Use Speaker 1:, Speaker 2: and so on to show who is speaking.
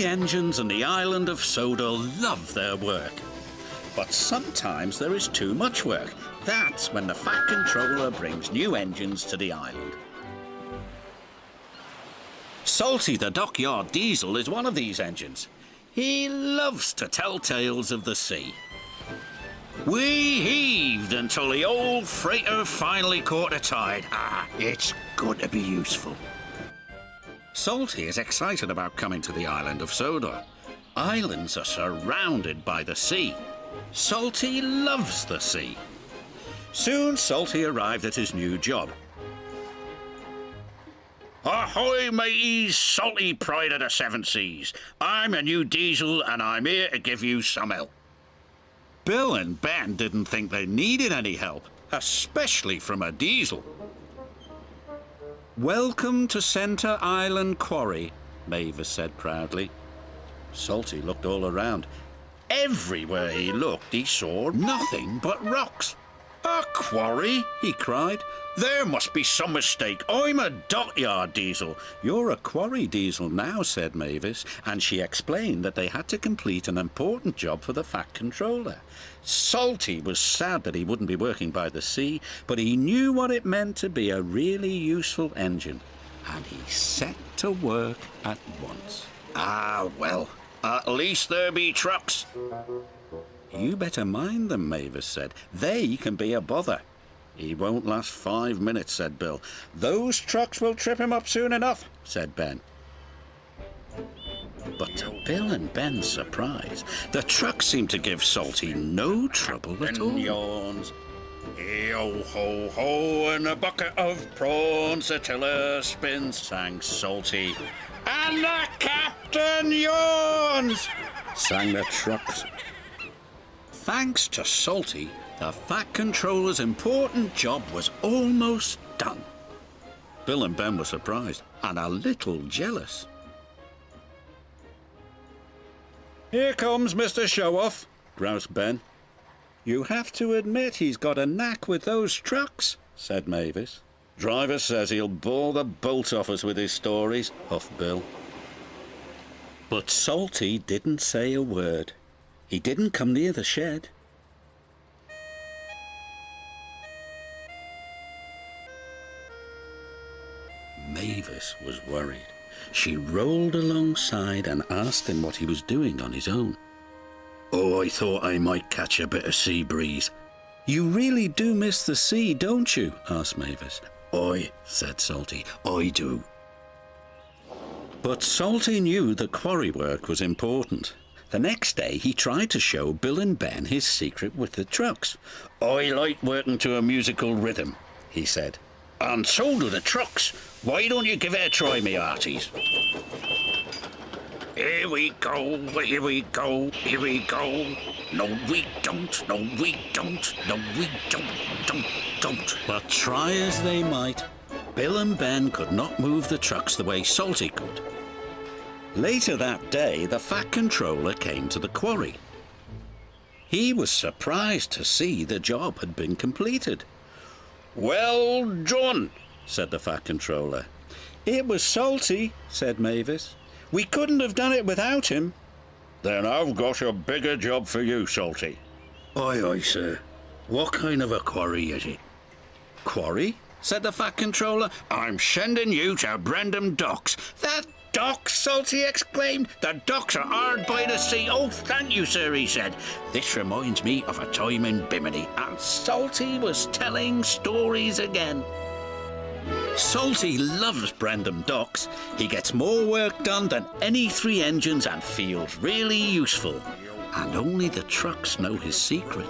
Speaker 1: engines on the island of Sodor love their work. But sometimes there is too much work. That's when the Fat Controller brings new engines to the island. Salty the dockyard diesel is one of these engines. He loves to tell tales of the sea. We heaved until the old freighter finally caught a tide. Ah, it's good to be useful. Salty is excited about coming to the island of Sodor. Islands are surrounded by the sea. Salty loves the sea. Soon Salty arrived at his new job. Ahoy, mateys, Salty pride of the seven seas. I'm a new diesel and I'm here to give you some help. Bill and Ben didn't think they needed any help, especially from a diesel. Welcome to Centre Island Quarry, Mavis said proudly. Salty looked all around. Everywhere he looked, he saw nothing but rocks. A quarry? He cried. There must be some mistake. I'm a dockyard diesel. You're a quarry diesel now, said Mavis, and she explained that they had to complete an important job for the Fat Controller. Salty was sad that he wouldn't be working by the sea, but he knew what it meant to be a really useful engine, and he set to work at once. Ah, well, at least there be trucks. You better mind them, Mavis said. They can be a bother. He won't last 5 minutes, said Bill. Those trucks will trip him up soon enough, said Ben. But to Bill and Ben's surprise, the trucks seemed to give Salty no trouble at all. Yawns. Yo ho ho, and a bucket of prawns, the tiller spins, sang Salty. And the captain yawns, sang the trucks. Thanks to Salty, the Fat Controller's important job was almost done. Bill and Ben were surprised and a little jealous. Here comes Mr. Show-Off, groused Ben. You have to admit he's got a knack with those trucks, said Mavis. Driver says he'll bore the bolt off us with his stories, huffed Bill. But Salty didn't say a word. He didn't come near the shed. Mavis was worried. She rolled alongside and asked him what he was doing on his own. Oh, I thought I might catch a bit of sea breeze. You really do miss the sea, don't you? Asked Mavis. Aye, said Salty, I do. But Salty knew the quarry work was important. The next day he tried to show Bill and Ben his secret with the trucks. I like working to a musical rhythm, he said. And so do the trucks. Why don't you give it a try, me hearties? Here we go, here we go, here we go. No, we don't, no, we don't, no, we don't. But try as they might, Bill and Ben could not move the trucks the way Salty could. Later that day, the Fat Controller came to the quarry. He was surprised to see the job had been completed. Well done, said the Fat Controller. It was Salty, said Mavis. We couldn't have done it without him. Then I've got a bigger job for you, Salty. Aye, aye, sir. What kind of a quarry is it? Quarry? Said the Fat Controller. I'm sending you to Brendam Docks. The docks, Salty exclaimed. The docks are hard by the sea. Oh, thank you, sir, he said. This reminds me of a time in Bimini. And Salty was telling stories again. Salty loves Brendam Docks. He gets more work done than any 3 engines and feels really useful. And only the trucks know his secret.